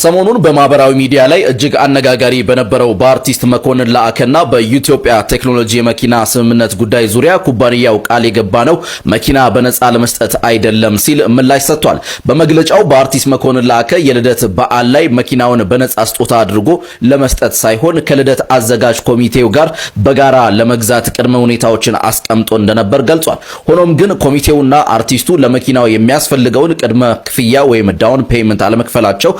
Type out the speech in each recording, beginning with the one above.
ሰሞኑን በማህበራዊ ሚዲያ ላይ እጅግ አነጋጋሪ በነበረው በአርቲስት መኮንን ላአከና በኢትዮጵያ ቴክኖሎጂ የመኪና ስምምነት ጉዳይ ዙሪያ ኩባንያው ቃል የገባነው መኪና በነፃ ለመስጠት አይደለም ሲል ምላሽ ሰጥቷል። በመግለጫው በአርቲስት መኮንን ላአከ የልደት በዓል ላይ መኪናውን በነፃ ስጦታ አድርጎ ለመስጠት ሳይሆን ከልደት አዘጋጅ ኮሚቴው ጋር በጋራ ለመግዛት ቅድመ ሁኔታዎችን አስቀምጦ እንደነበር ገልጿል። ሆኖም ግን ኮሚቴውና አርቲስቱ ለመኪናው የሚያስፈልገውን ቅድመ ክፍያ ወይም ዳውን ፔመንት አለመክፈላቸው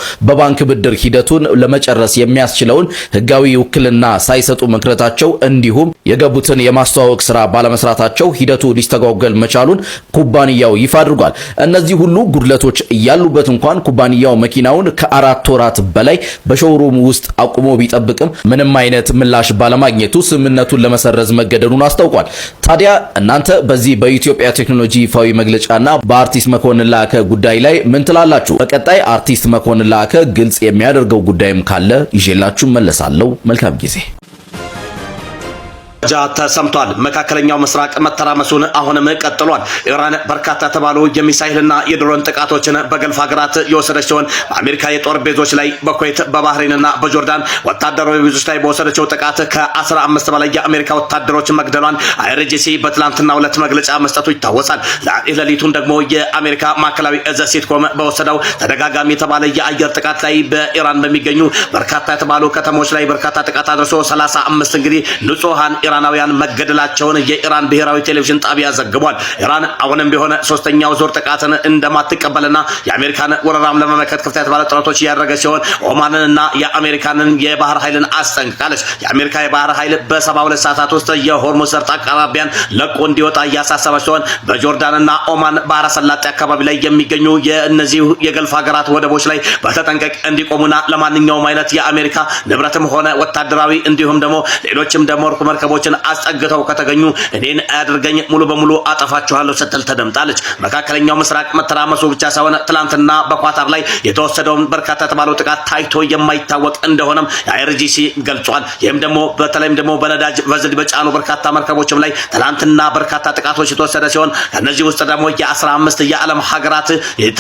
ባንክ ብድር ሂደቱን ለመጨረስ የሚያስችለውን ህጋዊ ውክልና ሳይሰጡ መክረታቸው እንዲሁም የገቡትን የማስተዋወቅ ስራ ባለመስራታቸው ሂደቱ ሊስተጓጎል መቻሉን ኩባንያው ይፋ አድርጓል። እነዚህ ሁሉ ጉድለቶች እያሉበት እንኳን ኩባንያው መኪናውን ከ4 ወራት በላይ በሾውሩም ውስጥ አቁሞ ቢጠብቅም ምንም አይነት ምላሽ ባለማግኘቱ ስምምነቱን ለመሰረዝ መገደዱን አስታውቋል። ታዲያ እናንተ በዚህ በኢትዮጵያ ቴክኖሎጂ ይፋዊ መግለጫና በአርቲስት መኮንን ላአከ ጉዳይ ላይ ምን ትላላችሁ? በቀጣይ አርቲስት መኮንን ላአከ ግልጽ የሚያደርገው ጉዳይም ካለ ይዤላችሁ መለሳለሁ። መልካም ጊዜ። ተሰምቷል። መካከለኛው ምስራቅ መተራመሱን አሁንም ቀጥሏል። ኢራን በርካታ ተባሉ የሚሳኤልና የድሮን ጥቃቶችን በገልፍ ሀገራት የወሰደች ሲሆን በአሜሪካ የጦር ቤዞች ላይ በኩዌት በባህሬንና በጆርዳን ወታደራዊ ቤዞች ላይ በወሰደችው ጥቃት ከ15 በላይ የአሜሪካ ወታደሮችን መግደሏን አይአርጂሲ በትላንትናው ዕለት መግለጫ መስጠቱ ይታወሳል። ሌሊቱን ደግሞ የአሜሪካ ማዕከላዊ እዝ ሲትኮም በወሰደው ተደጋጋሚ የተባለ የአየር ጥቃት ላይ በኢራን በሚገኙ በርካታ የተባሉ ከተሞች ላይ በርካታ ጥቃት አድርሶ 35 እንግዲህ ንጹሃን ኢራናውያን መገደላቸውን የኢራን ብሔራዊ ቴሌቪዥን ጣቢያ ዘግቧል። ኢራን አሁንም ቢሆን ሶስተኛው ዙር ጥቃትን እንደማትቀበልና የአሜሪካን ወረራም ለመመከት ከፍተኛ የተባለ ጥረቶች እያደረገች ሲሆን ኦማንንና የአሜሪካንን የባህር ኃይልን አስጠንቅቃለች። የአሜሪካ የባህር ኃይል በ72 ሰዓታት ውስጥ የሆርሙዝ ሰርጥ አካባቢያን ለቆ እንዲወጣ እያሳሰበች ሲሆን በጆርዳንና ኦማን ባህረ ሰላጤ አካባቢ ላይ የሚገኙ የእነዚህ የገልፍ ሀገራት ወደቦች ላይ በተጠንቀቅ እንዲቆሙና ለማንኛውም አይነት የአሜሪካ ንብረትም ሆነ ወታደራዊ እንዲሁም ደግሞ ሌሎችም ደግሞ መርከቦችን አስጠግተው ከተገኙ እኔን አያድርገኝ ሙሉ በሙሉ አጠፋችኋለሁ ስትል ተደምጣለች። መካከለኛው ምስራቅ መተራመሱ ብቻ ሳይሆን ትላንትና በኳታር ላይ የተወሰደውን በርካታ የተባለው ጥቃት ታይቶ የማይታወቅ እንደሆነም አይአርጂሲ ገልጿል። ይህም ደግሞ በተለይም ደግሞ በነዳጅ በዝድ በጫኑ በርካታ መርከቦችም ላይ ትላንትና በርካታ ጥቃቶች የተወሰደ ሲሆን ከነዚህ ውስጥ ደግሞ የ15 የዓለም ሀገራት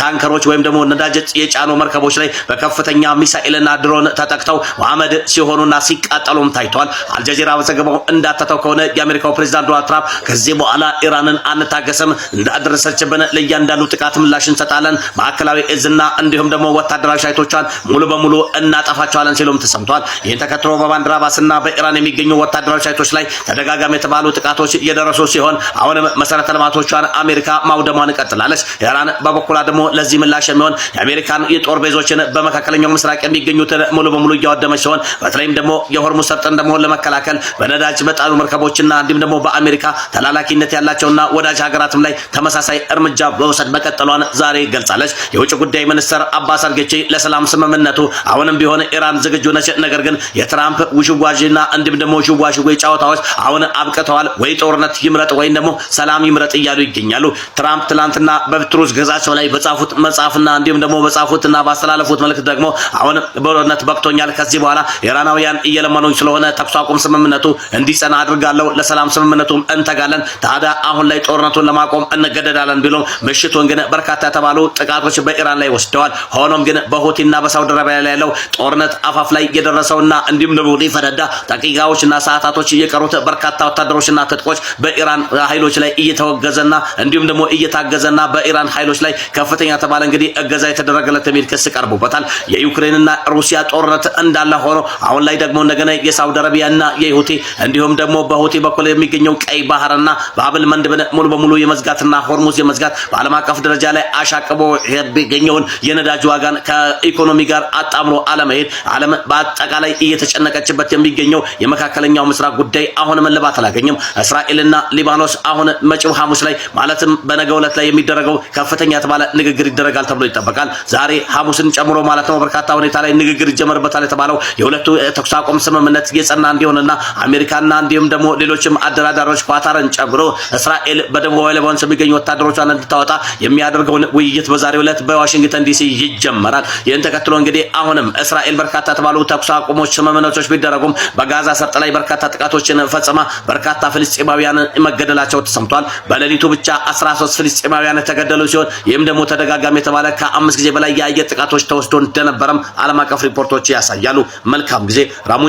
ታንከሮች ወይም ደግሞ ነዳጅ የጫኑ መርከቦች ላይ በከፍተኛ ሚሳኤልና ድሮን ተጠቅተው አመድ ሲሆኑና ሲቃጠሉም ታይቷል። አልጀዚራ በዘገባው እንዳተተው ከሆነ የአሜሪካው ፕሬዝዳንት ዶናልድ ትራምፕ ከዚህ በኋላ ኢራንን አንታገሰም፣ እንዳደረሰችብን ለእያንዳንዱ ጥቃት ምላሽ እንሰጣለን፣ ማዕከላዊ እዝና እንዲሁም ደግሞ ወታደራዊ ሳይቶቿን ሙሉ በሙሉ እናጠፋቸዋለን ሲሉም ተሰምቷል። ይህን ተከትሎ በባንድራባስና በኢራን የሚገኙ ወታደራዊ ሳይቶች ላይ ተደጋጋሚ የተባሉ ጥቃቶች እየደረሱ ሲሆን አሁንም መሰረተ ልማቶቿን አሜሪካ ማውደሟን ቀጥላለች። ኢራን በበኩሏ ደግሞ ለዚህ ምላሽ የሚሆን የአሜሪካን የጦር ቤዞችን በመካከለኛው ምስራቅ የሚገኙትን ሙሉ በሙሉ እያወደመች ሲሆን በተለይም ደግሞ የሆርሙዝ ሰርጥን ደግሞ ለመከላከል በነዳጅ በጣሉ መርከቦችና እንዲሁም ደግሞ በአሜሪካ ተላላኪነት ያላቸውና ወዳጅ ሀገራትም ላይ ተመሳሳይ እርምጃ በመውሰድ መቀጠሏን ዛሬ ገልጻለች። የውጭ ጉዳይ ሚኒስትር አባስ አርጌቼ ለሰላም ስምምነቱ አሁንም ቢሆን ኢራን ዝግጁ ነች፣ ነገር ግን የትራምፕ ውሽዋዥና እንዲሁም ደግሞ ውሽዋዥ ጫዋታዎች አሁን አብቅተዋል፣ ወይ ጦርነት ይምረጥ ወይም ደግሞ ሰላም ይምረጥ እያሉ ይገኛሉ። ትራምፕ ትላንትና በትሩዝ ገጻቸው ላይ በጻፉት መጽሐፍና እንዲሁም ደግሞ በጻፉትና ባስተላለፉት መልእክት ደግሞ አሁን በጦርነት በቅቶኛል፣ ከዚህ በኋላ ኢራናውያን እየለመኑኝ ስለሆነ ተኩስ አቁም ስምምነቱ እንዲጸና አድርጋለሁ፣ ለሰላም ስምምነቱም እንተጋለን፣ ታዲያ አሁን ላይ ጦርነቱን ለማቆም እንገደዳለን ቢሉም ምሽቱን ግን በርካታ የተባሉ ጥቃቶች በኢራን ላይ ወስደዋል። ሆኖም ግን በሁቲና በሳውዲ አረቢያ ላይ ያለው ጦርነት አፋፍ ላይ የደረሰውና እንዲሁም ደግሞ ሊፈነዳ ደቂቃዎችና ሰዓታቶች እየቀሩት በርካታ ወታደሮችና ትጥቆች በኢራን ኃይሎች ላይ እየተወገዘና እንዲሁም ደግሞ እየታገዘና በኢራን ኃይሎች ላይ ከፍተኛ ተባለ እንግዲህ እገዛ የተደረገለት የሚል ክስ ቀርቦበታል። የዩክሬንና ሩሲያ ጦርነት እንዳለ ሆኖ አሁን ላይ ደግሞ እንደገና የሳውዲ አረቢያና የሁቲ እንዲሁም ደግሞ በሁቲ በኩል የሚገኘው ቀይ ባህርና ባብል መንደብን ሙሉ በሙሉ የመዝጋትና ሆርሙዝ የመዝጋት በዓለም አቀፍ ደረጃ ላይ አሻቅቦ የሚገኘውን የነዳጅ ዋጋን ከኢኮኖሚ ጋር አጣምሮ አለመሄድ ዓለም በአጠቃላይ እየተጨነቀችበት የሚገኘው የመካከለኛው ምስራቅ ጉዳይ አሁንም እልባት አላገኘም። እስራኤልና ሊባኖስ አሁን መጪው ሐሙስ ላይ ማለትም በነገው ዕለት ላይ የሚደረገው ከፍተኛ የተባለ ንግግር ይደረጋል ተብሎ ይጠበቃል። ዛሬ ሐሙስን ጨምሮ ማለት ነው በርካታ ሁኔታ ላይ ንግግር ይጀመርበታል የተባለው የሁለቱ ተኩስ አቁም ስምምነት የጸና እንዲሆንና አሜሪካና እንዲሁም ደግሞ ሌሎችም አደራዳሪዎች ኳታርን ጨምሮ እስራኤል በደቡባዊ ሊባኖስ የሚገኙ ወታደሮቿን እንድታወጣ የሚያደርገውን ውይይት በዛሬው ዕለት በዋሽንግተን ዲሲ ይጀመራል። ይህን ተከትሎ እንግዲህ አሁንም እስራኤል በርካታ ተባሉ ተኩስ አቁሞች ስምምነቶች ቢደረጉም በጋዛ ሰርጥ ላይ በርካታ ጥቃቶችን ፈጽማ በርካታ ፍልስጤማውያን መገደላቸው ተሰምቷል። በሌሊቱ ብቻ 13 ፍልስጤማውያን ተገደሉ ሲሆን ይህም ደግሞ ተደጋጋሚ የተባለ ከ5 ጊዜ በላይ የአየር ጥቃቶች ተወስዶ እንደነበረም ዓለም አቀፍ ሪፖርቶች ያሳያሉ። መልካም ጊዜ ራሙ።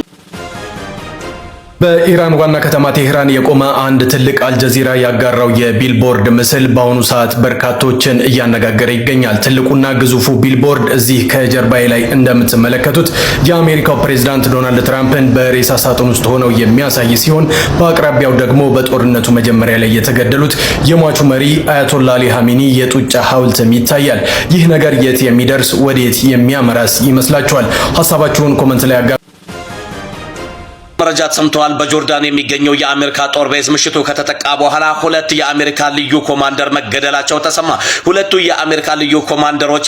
በኢራን ዋና ከተማ ቴህራን የቆመ አንድ ትልቅ አልጀዚራ ያጋራው የቢልቦርድ ምስል በአሁኑ ሰዓት በርካቶችን እያነጋገረ ይገኛል። ትልቁና ግዙፉ ቢልቦርድ እዚህ ከጀርባዬ ላይ እንደምትመለከቱት የአሜሪካው ፕሬዝዳንት ዶናልድ ትራምፕን በሬሳ ሳጥን ውስጥ ሆነው የሚያሳይ ሲሆን በአቅራቢያው ደግሞ በጦርነቱ መጀመሪያ ላይ የተገደሉት የሟቹ መሪ አያቶላ አሊ ሀሚኒ የጡጫ ሐውልትም ይታያል። ይህ ነገር የት የሚደርስ ወዴት የሚያመራስ ይመስላችኋል? ሐሳባችሁን ኮመንት ላይ መረጃ ተሰምተዋል። በጆርዳን የሚገኘው የአሜሪካ ጦር ቤዝ ምሽቱ ከተጠቃ በኋላ 2 የአሜሪካ ልዩ ኮማንደር መገደላቸው ተሰማ። 2 የአሜሪካ ልዩ ኮማንደሮች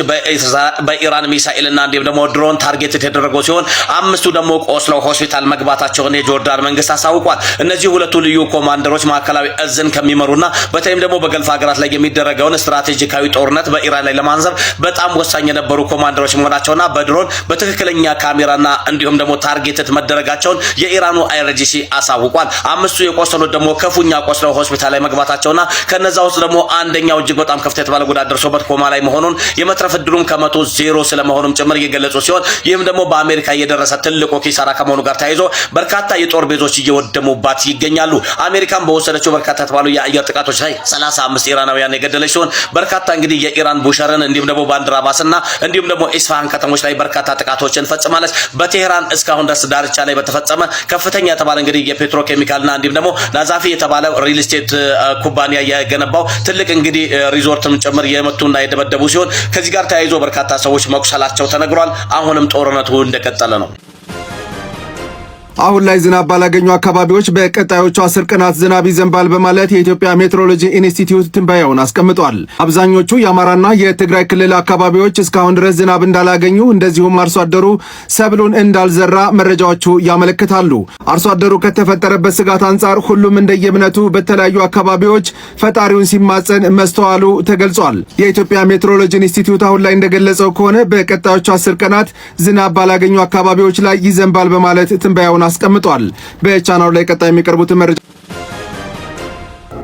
በኢራን ሚሳኤልና እንዲሁም ደግሞ ድሮን ታርጌት የተደረጉ ሲሆን 5ቱ ደግሞ ቆስለው ሆስፒታል መግባታቸውን የጆርዳን መንግስት አሳውቋል። እነዚህ 2 ልዩ ኮማንደሮች ማዕከላዊ እዝን ከሚመሩና በተለይም ደግሞ በገልፍ ሀገራት ላይ የሚደረገውን ስትራቴጂካዊ ጦርነት በኢራን ላይ ለማንዘብ በጣም ወሳኝ የነበሩ ኮማንደሮች መሆናቸውና በድሮን በትክክለኛ ካሜራና እንዲሁም ደግሞ ታርጌት መደረጋቸውን የኢራኑ አይአርጂሲ አሳውቋል። 5ቱ የቆሰሉት ደግሞ ከፉኛ ቆስለው ሆስፒታል ላይ መግባታቸውና ከነዛ ውስጥ ደግሞ አንደኛው እጅግ በጣም ከፍተኛ የተባለ ጉዳት ደርሶበት ኮማ ላይ መሆኑን የመትረፍ እድሉም ከ100 ስለመሆኑም ጭምር እየገለጹ ሲሆን ይህም ደግሞ በአሜሪካ እየደረሰ ትልቁ ኪሳራ ከመሆኑ ጋር ተያይዞ በርካታ የጦር ቤዞች እየወደሙባት ይገኛሉ። አሜሪካን በወሰደችው በርካታ የተባሉ የአየር ጥቃቶች ላይ 35 ኢራናውያን የገደለች ሲሆን በርካታ እንግዲህ የኢራን ቡሸርን እንዲሁም ደግሞ ባንድራባስና እንዲሁም ደግሞ ኢስፋሃን ከተሞች ላይ በርካታ ጥቃቶችን ፈጽማለች። በቴህራን እስካሁን ድረስ ዳርቻ ላይ በተፈጸመ ከፍተኛ የተባለ እንግዲህ የፔትሮኬሚካልና እንዲሁም ደግሞ ናዛፊ የተባለ ሪል ስቴት ኩባንያ የገነባው ትልቅ እንግዲህ ሪዞርትም ጭምር የመቱና የደበደቡ ሲሆን ከዚህ ጋር ተያይዞ በርካታ ሰዎች መቁሰላቸው ተነግሯል። አሁንም ጦርነቱ እንደቀጠለ ነው። አሁን ላይ ዝናብ ባላገኙ አካባቢዎች በቀጣዮቹ 10 ቀናት ዝናብ ይዘንባል በማለት የኢትዮጵያ ሜትሮሎጂ ኢንስቲትዩት ትንበያውን አስቀምጧል። አብዛኞቹ የአማራና የትግራይ ክልል አካባቢዎች እስካሁን ድረስ ዝናብ እንዳላገኙ እንደዚሁም አርሶ አደሩ ሰብሉን እንዳልዘራ መረጃዎቹ ያመለክታሉ። አርሶ አደሩ ከተፈጠረበት ስጋት አንጻር ሁሉም እንደየእምነቱ በተለያዩ አካባቢዎች ፈጣሪውን ሲማጸን መስተዋሉ ተገልጿል። የኢትዮጵያ ሜትሮሎጂ ኢንስቲትዩት አሁን ላይ እንደገለጸው ከሆነ በቀጣዮቹ 10 ቀናት ዝናብ ባላገኙ አካባቢዎች ላይ ይዘንባል በማለት ትንበያውን አስቀምጧል። በቻናሉ ላይ ቀጣይ የሚቀርቡት መረጃ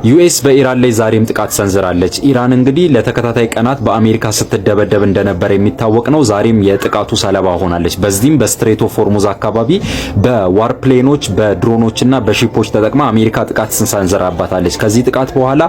ዩኤስ በኢራን ላይ ዛሬም ጥቃት ሰንዝራለች። ኢራን እንግዲህ ለተከታታይ ቀናት በአሜሪካ ስትደበደብ እንደነበር የሚታወቅ ነው። ዛሬም የጥቃቱ ሰለባ ሆናለች። በዚህም በስትሬት ኦፍ ሆርሙዝ አካባቢ በዋርፕሌኖች በድሮኖችና በሺፖች ተጠቅማ አሜሪካ ጥቃት ሰንዝራባታለች። ከዚህ ጥቃት በኋላ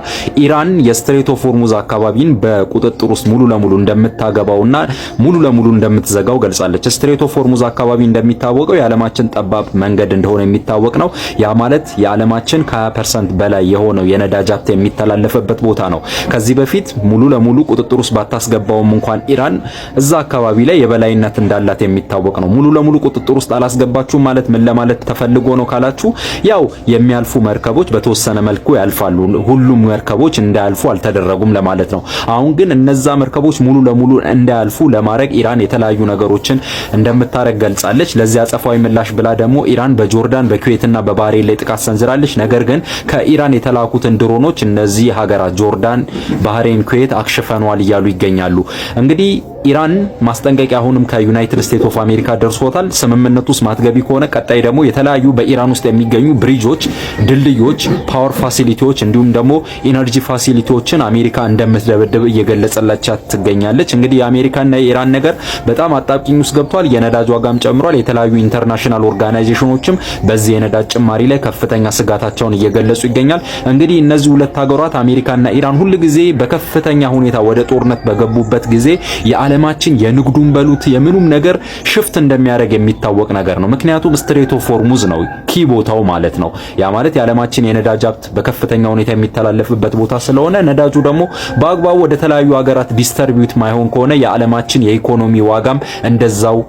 ኢራን የስትሬት ኦፍ ሆርሙዝ አካባቢን በቁጥጥር ውስጥ ሙሉ ለሙሉ እንደምታገባውና ሙሉ ለሙሉ እንደምትዘጋው ገልጻለች። ስትሬት ኦፍ ሆርሙዝ አካባቢ እንደሚታወቀው የዓለማችን ጠባብ መንገድ እንደሆነ የሚታወቅ ነው። ያ ማለት የዓለማችን ከ20% በላይ የሆነው ነዳጅ ሀብት የሚተላለፈበት ቦታ ነው። ከዚህ በፊት ሙሉ ለሙሉ ቁጥጥር ውስጥ ባታስገባውም እንኳን ኢራን እዛ አካባቢ ላይ የበላይነት እንዳላት የሚታወቅ ነው። ሙሉ ለሙሉ ቁጥጥር ውስጥ አላስገባችሁም ማለት ምን ለማለት ተፈልጎ ነው ካላችሁ ያው የሚያልፉ መርከቦች በተወሰነ መልኩ ያልፋሉ። ሁሉም መርከቦች እንዳያልፉ አልተደረጉም ለማለት ነው። አሁን ግን እነዛ መርከቦች ሙሉ ለሙሉ እንዳያልፉ ለማድረግ ኢራን የተለያዩ ነገሮችን እንደምታረግ ገልጻለች። ለዚያ አጸፋዊ ምላሽ ብላ ደግሞ ኢራን በጆርዳን በኩዌትና በባህሬን ላይ ጥቃት ሰንዝራለች። ነገር ግን ከኢራን የተላኩት ድሮኖች እነዚህ ሀገራት ጆርዳን፣ ባህሬን፣ ኩዌት አክሽፈኗል እያሉ ይገኛሉ። እንግዲህ ኢራን ማስጠንቀቂያ አሁንም ከዩናይትድ ስቴትስ ኦፍ አሜሪካ ደርሶታል። ስምምነቱ ውስጥ ማትገቢ ከሆነ ቀጣይ ደግሞ የተለያዩ በኢራን ውስጥ የሚገኙ ብሪጆች፣ ድልድዮች፣ ፓወር ፋሲሊቲዎች እንዲሁም ደግሞ ኢነርጂ ፋሲሊቲዎችን አሜሪካ እንደምትደበድብ እየገለጸላቻት ትገኛለች። እንግዲህ የአሜሪካና የኢራን ነገር በጣም አጣብቂኝ ውስጥ ገብቷል። የነዳጅ ዋጋም ጨምሯል። የተለያዩ ኢንተርናሽናል ኦርጋናይዜሽኖችም በዚህ የነዳጅ ጭማሪ ላይ ከፍተኛ ስጋታቸውን እየገለጹ ይገኛል። እንግዲህ እነዚህ ሁለት ሀገራት አሜሪካና ኢራን ሁሉ ጊዜ በከፍተኛ ሁኔታ ወደ ጦርነት በገቡበት ጊዜ የዓለማችን የንግዱን በሉት የምኑም ነገር ሽፍት እንደሚያደርግ የሚታወቅ ነገር ነው። ምክንያቱም ስትሬት ኦፍ ሆርሙዝ ነው ኪ ቦታው ማለት ነው። ያ ማለት የዓለማችን የነዳጅ ሀብት በከፍተኛ ሁኔታ የሚተላለፍበት ቦታ ስለሆነ ነዳጁ ደግሞ በአግባቡ ወደ ተለያዩ ሀገራት ዲስትሪቢዩት ማይሆን ከሆነ የዓለማችን የኢኮኖሚ ዋጋም እንደዛው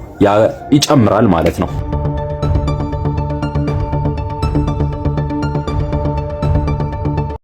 ይጨምራል ማለት ነው።